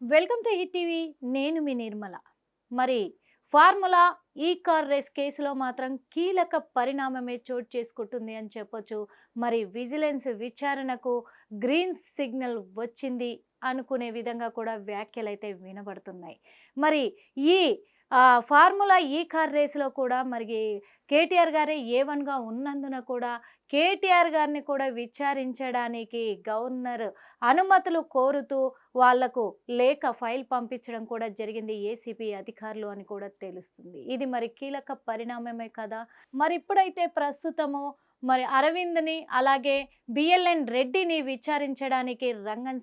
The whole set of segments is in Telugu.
Welcome to hit TV. నేను మీ నిర్మల. మరి ఫార్ములా ఈ కార్ రేస్ కేసులో మాత్రం కీలక పరిణామమే చోటు చేసుకుంటుంది అని చెప్పొచ్చు. మరి విజిలెన్స్ విచారణకు గ్రీన్ సిగ్నల్ వచ్చింది అనుకునే విధంగా కూడా వ్యాఖ్యలైతే వినబడుతున్నాయి. మరి ఈ ఫార్ములా ఈ కార్ రేస్లో కూడా మరి కేటీఆర్ గారే ఏ1గా ఉన్నందున కూడా కేటీఆర్ గారిని కూడా విచారించడానికి గవర్నర్ అనుమతులు కోరుతూ వాళ్లకు లేఖ ఫైల్ పంపించడం కూడా జరిగింది ఏసీబీ అధికారులు అని కూడా తెలుస్తుంది. ఇది మరి కీలక పరిణామమే కదా. మరి ఇప్పుడైతే ప్రస్తుతము మరి అరవింద్ని అలాగే బిఎల్ఎన్ రెడ్డిని విచారించడానికి రంగం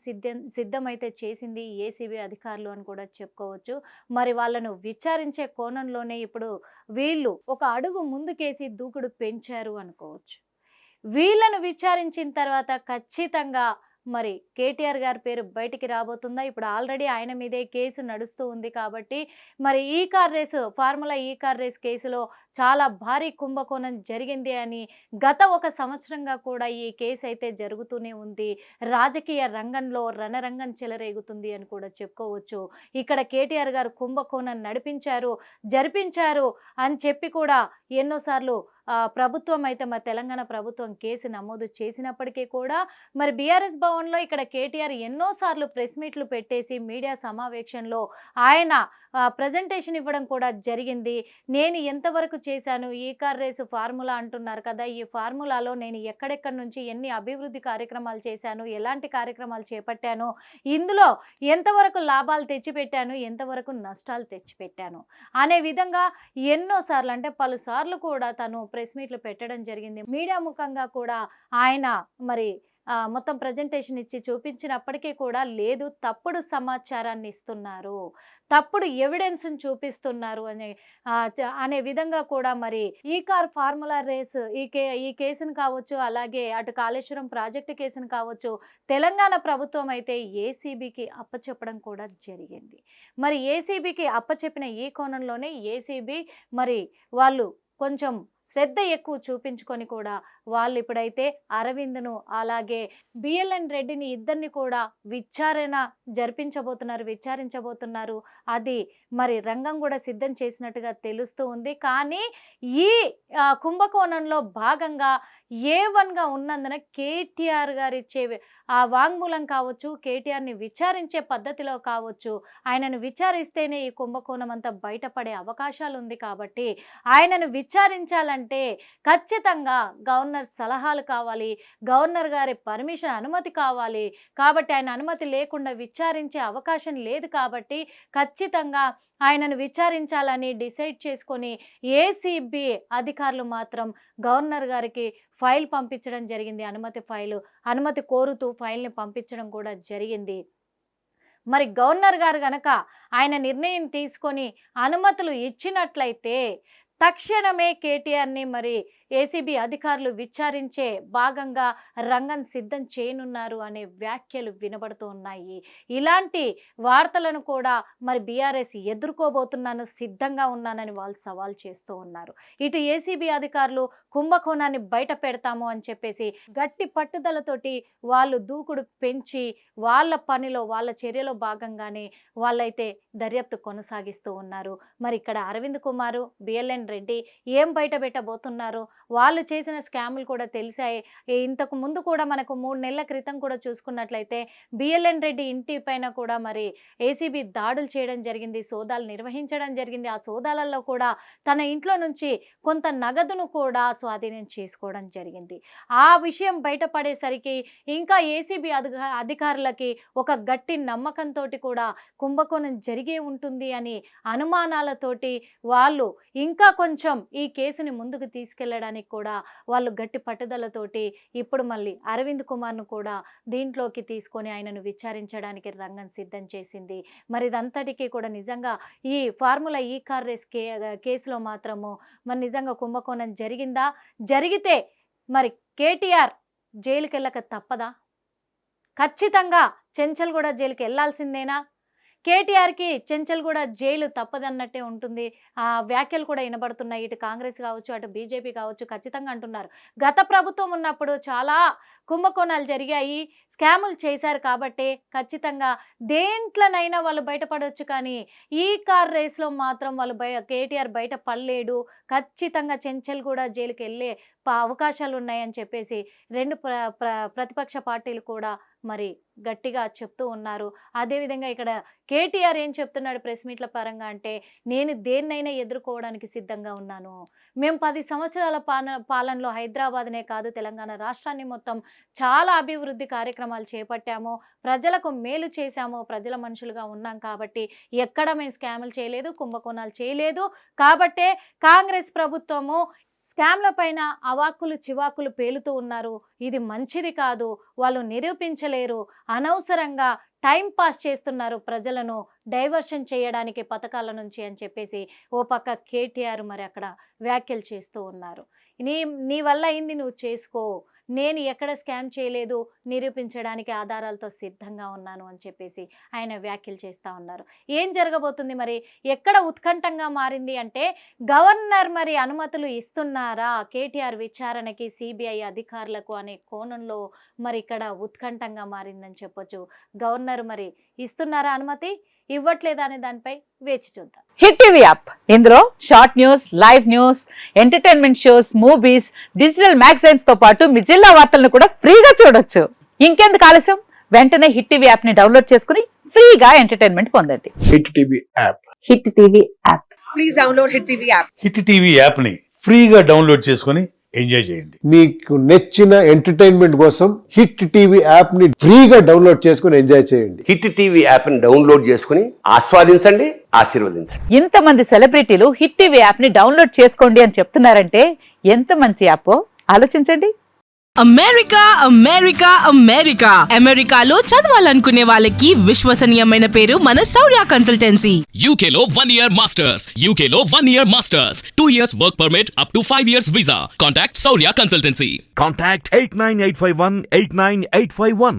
సిద్ధమైతే చేసింది ఏసీబీ అధికారులు అని కూడా చెప్పుకోవచ్చు. మరి వాళ్ళను విచారించే కోణంలోనే ఇప్పుడు వీళ్ళు ఒక అడుగు ముందుకేసి దూకుడు పెంచారు అనుకోవచ్చు. వీళ్ళను విచారించిన తర్వాత ఖచ్చితంగా మరి కేటీఆర్ గారి పేరు బయటికి రాబోతుందా? ఇప్పుడు ఆల్రెడీ ఆయన మీదే కేసు నడుస్తూ ఉంది కాబట్టి మరి ఈ కార్ రేసు ఫార్ములా ఈ కార్ రేస్ కేసులో చాలా భారీ కుంభకోణం జరిగింది అని గత ఒక సంవత్సరంగా కూడా ఈ కేసు అయితే జరుగుతూనే ఉంది. రాజకీయ రంగంలో రణరంగం చెలరేగుతుంది అని కూడా చెప్పుకోవచ్చు. ఇక్కడ కేటీఆర్ గారు కుంభకోణం నడిపించారు, జరిపించారు అని చెప్పి కూడా ఎన్నోసార్లు ప్రభుత్వం అయితే మరి తెలంగాణ ప్రభుత్వం కేసు నమోదు చేసినప్పటికీ కూడా మరి బీఆర్ఎస్ భవన్లో ఇక్కడ కేటీఆర్ ఎన్నోసార్లు ప్రెస్ మీట్లు పెట్టేసి మీడియా సమావేశంలో ఆయన ప్రజెంటేషన్ ఇవ్వడం కూడా జరిగింది. నేను ఎంతవరకు చేశాను, ఈ కార్ రేసు ఫార్ములా అంటున్నారు కదా, ఈ ఫార్ములాలో నేను ఎక్కడెక్కడి నుంచి ఎన్ని అభివృద్ధి కార్యక్రమాలు చేశాను, ఎలాంటి కార్యక్రమాలు చేపట్టాను, ఇందులో ఎంతవరకు లాభాలు తెచ్చిపెట్టాను, ఎంతవరకు నష్టాలు తెచ్చిపెట్టాను అనే విధంగా ఎన్నోసార్లు అంటే పలుసార్లు కూడా తను ప్రెస్ మీట్లు పెట్టడం జరిగింది. మీడియా ముఖంగా కూడా ఆయన మరి మొత్తం ప్రజెంటేషన్ ఇచ్చి చూపించినప్పటికీ కూడా లేదు, తప్పుడు సమాచారాన్ని ఇస్తున్నారు, తప్పుడు ఎవిడెన్స్ని చూపిస్తున్నారు అనే విధంగా కూడా మరి ఈ కార్ ఫార్ములా రేస్ ఈ కేసును కావచ్చు, అలాగే అటు కాళేశ్వరం ప్రాజెక్టు కేసును కావచ్చు, తెలంగాణ ప్రభుత్వం అయితే ఏసీబీకి అప్పచెప్పడం కూడా జరిగింది. మరి ఏసీబీకి అప్పచెప్పిన ఈ కోణంలోనే ఏసీబీ మరి వాళ్ళు కొంచెం శ్రద్ధ ఎక్కువ చూపించుకొని కూడా వాళ్ళు ఇప్పుడైతే అరవింద్ను అలాగే బిఎల్ఎన్ రెడ్డిని ఇద్దరిని కూడా విచారించబోతున్నారు. అది మరి రంగం కూడా సిద్ధం చేసినట్టుగా తెలుస్తూ ఉంది. కానీ ఈ కుంభకోణంలో భాగంగా ఏ1గా ఉన్నందున కేటీఆర్ గారు ఇచ్చే ఆ వాంగ్మూలం కావచ్చు, కేటీఆర్ని విచారించే పద్ధతిలో కావచ్చు, ఆయనను విచారిస్తేనే ఈ కుంభకోణం అంతా బయటపడే అవకాశాలు ఉంది. కాబట్టి ఆయనను విచారించాలంటే ఖచ్చితంగా గవర్నర్ సలహాలు కావాలి, గవర్నర్ గారి పర్మిషన్ అనుమతి కావాలి. కాబట్టి ఆయన అనుమతి లేకుండా విచారించే అవకాశం లేదు. కాబట్టి ఖచ్చితంగా ఆయనను విచారించాలని డిసైడ్ చేసుకొని ఏసీబీ అధికారులు మాత్రం గవర్నర్ గారికి ఫైల్ పంపించడం జరిగింది. అనుమతి కోరుతూ ఫైల్ని పంపించడం కూడా జరిగింది. మరి గవర్నర్ గారు గనక ఆయన నిర్ణయం తీసుకొని అనుమతులు ఇచ్చినట్లయితే తక్షణమే కేటీఆర్ని మరి ఏసీబీ అధికారులు విచారించే భాగంగా రంగం సిద్ధం చేయనున్నారు అనే వ్యాఖ్యలు వినబడుతూ ఉన్నాయి. ఇలాంటి వార్తలను కూడా మరి బీఆర్ఎస్ ఎదుర్కోబోతున్నాను, సిద్ధంగా ఉన్నానని వాళ్ళు సవాల్ చేస్తూ ఉన్నారు. ఇటు ఏసీబీ అధికారులు కుంభకోణాన్ని బయట పెడతాము అని చెప్పేసి గట్టి పట్టుదలతోటి వాళ్ళు దూకుడు పెంచి వాళ్ళ పనిలో వాళ్ళ చర్యలో భాగంగానే వాళ్ళైతే దర్యాప్తు కొనసాగిస్తూ ఉన్నారు. మరి ఇక్కడ అరవింద్ కుమారు, బిఎల్ఎన్ రెడ్డి ఏం బయట పెట్టబోతున్నారు, వాళ్ళు చేసిన స్కాములు కూడా తెలిసాయి. ఇంతకు ముందు కూడా మనకు 3 నెలల క్రితం కూడా చూసుకున్నట్లయితే బిఎల్ఎన్ రెడ్డి ఇంటి పైన కూడా మరి ఏసీబీ దాడులు చేయడం జరిగింది, సోదాలు నిర్వహించడం జరిగింది. ఆ సోదాలలో కూడా తన ఇంట్లో నుంచి కొంత నగదును కూడా స్వాధీనం చేసుకోవడం జరిగింది. ఆ విషయం బయటపడేసరికి ఇంకా ఏసీబీ అధికారులకి ఒక గట్టి నమ్మకంతో కూడా కుంభకోణం జరిగే ఉంటుంది అని అనుమానాలతోటి వాళ్ళు ఇంకా కొంచెం ఈ కేసుని ముందుకు తీసుకెళ్లడానికి కూడా వాళ్ళు గట్టి పట్టుదలతోటి ఇప్పుడు మళ్ళీ అరవింద్ కుమార్ను కూడా దీంట్లోకి తీసుకొని ఆయనను విచారించడానికి రంగం సిద్ధం చేసింది. మరి ఇదంతటికీ కూడా నిజంగా ఈ ఫార్ములా ఈ కార్ రేస్ కేసులో మాత్రము మరి నిజంగా కుంభకోణం జరిగిందా, జరిగితే మరి కేటీఆర్ జైలుకి వెళ్ళక తప్పదా? ఖచ్చితంగా చెంచల్ కూడా జైలుకి వెళ్ళాల్సిందేనా? కేటీఆర్కి చెంచల్గూడ జైలు తప్పదన్నట్టే ఉంటుంది. ఆ వ్యాఖ్యలు కూడా వినబడుతున్నాయి. ఇటు కాంగ్రెస్ కావచ్చు, అటు బీజేపీ కావచ్చు ఖచ్చితంగా అంటున్నారు. గత ప్రభుత్వం ఉన్నప్పుడు చాలా కుంభకోణాలు జరిగాయి, స్కాములు చేశారు కాబట్టి ఖచ్చితంగా దేంట్లోనైనా వాళ్ళు బయటపడవచ్చు. కానీ ఈ కార్ రేస్లో మాత్రం వాళ్ళు కేటీఆర్ బయట పడలేడు, ఖచ్చితంగా చెంచల్గూడ జైలుకి వెళ్ళే అవకాశాలు ఉన్నాయని చెప్పేసి రెండు ప్రతిపక్ష పార్టీలు కూడా మరి గట్టిగా చెప్తూ ఉన్నారు. అదేవిధంగా ఇక్కడ కేటీఆర్ ఏం చెప్తున్నాడు ప్రెస్ మీట్ల పరంగా అంటే, నేను దేన్నైనా ఎదుర్కోవడానికి సిద్ధంగా ఉన్నాను. మేము 10 సంవత్సరాల పాలనలో హైదరాబాద్నే కాదు తెలంగాణ రాష్ట్రాన్ని మొత్తం చాలా అభివృద్ధి కార్యక్రమాలు చేపట్టాము, ప్రజలకు మేలు చేశాము, ప్రజల మనుషులుగా ఉన్నాం కాబట్టి ఎక్కడ మేము స్కాములు చేయలేదు, కుంభకోణాలు చేయలేదు. కాబట్టే కాంగ్రెస్ ప్రభుత్వము స్కామ్ల పైన అవాక్కులు చివాకులు పేలుతూ ఉన్నారు. ఇది మంచిది కాదు, వాళ్ళు నిరూపించలేరు, అనవసరంగా టైం పాస్ చేస్తున్నారు, ప్రజలను డైవర్షన్ చేయడానికి పథకాల నుంచి అని చెప్పేసి ఓ పక్క కేటీఆర్ మరి అక్కడ వ్యాఖ్యలు చేస్తూ ఉన్నారు. నీ వల్ల అయింది నువ్వు చేసుకో, నేను ఎక్కడ స్కామ్ చేయలేదు, నిరూపించడానికి ఆధారాలతో సిద్ధంగా ఉన్నాను అని చెప్పేసి ఆయన వ్యాఖ్యలు చేస్తూ ఉన్నారు. ఏం జరగబోతుంది మరి, ఎక్కడ ఉత్కంఠంగా మారింది అంటే, గవర్నర్ మరి అనుమతులు ఇస్తున్నారా కేటీఆర్ విచారణకి సిబిఐ అధికారులకు అనే కోణంలో మరి ఇక్కడ ఉత్కంఠంగా మారిందని చెప్పొచ్చు. గవర్నర్ మరి ఇస్తున్నారా అనుమతి, ఇవ్వట్లేదా అనే దానిపై వేచి చూద్దాం. హిట్ టీవీ యాప్, ఇందులో short news, live news, entertainment shows, movies, digital magazines తో పాటు మీ జిల్లా వార్తలను కూడా ఫ్రీగా చూడొచ్చు. ఇంకెందుకు ఆలస్యం, వెంటనే హిట్ టీవీ యాప్ ని డౌన్లోడ్ చేసుకుని ఫ్రీగా ఎంటర్టైన్మెంట్ పొందండి. Hit TV app, hit TV app, please download hit TV app. Hit TV app ని ఫ్రీగా డౌన్లోడ్ చేసుకుని ఎంజాయ్ చేయండి. మీకు నచ్చిన ఎంటర్టైన్మెంట్ కోసం హిట్ టీవీ యాప్ ని ఫ్రీగా డౌన్లోడ్ చేసుకుని ఎంజాయ్ చేయండి. హిట్ టీవీ యాప్ ని డౌన్లోడ్ చేసుకుని ఆస్వాదించండి, ఆశీర్వదించండి. ఇంతమంది సెలబ్రిటీలు హిట్ టీవీ యాప్ ని డౌన్లోడ్ చేసుకోండి అని చెప్తున్నారంటే ఎంత మంచి యాప్ ఆలోచించండి. అమెరికా అమెరికా అమెరికా అమెరికాలో చదవాలనుకునే వాళ్ళకి విశ్వసనీయమైన పేరు మన శౌర్య కన్సల్టెన్సీ. UK లో 1 year masters, UK లో 1 year masters, 2 years work permit up to 5 years visa. Contact Saurya Consultancy. Contact 89851 89851.